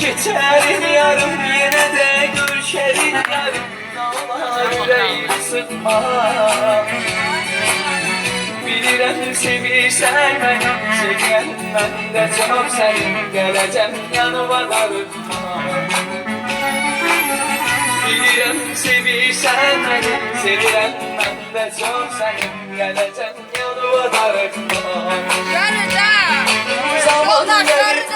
Geçerim yarım yine de görüşerim yarım. Ama yüreğimi sıkma. Bilirəm sevirsən məni, sevən mən də çox sənin. Gələcəm yanıma darıxma. Bilirəm sevirsən məni, sevirəm mən də çox sənin. Gələcəm yanıma darıxma. Gələcəm. Zaman Yoldaşlarınız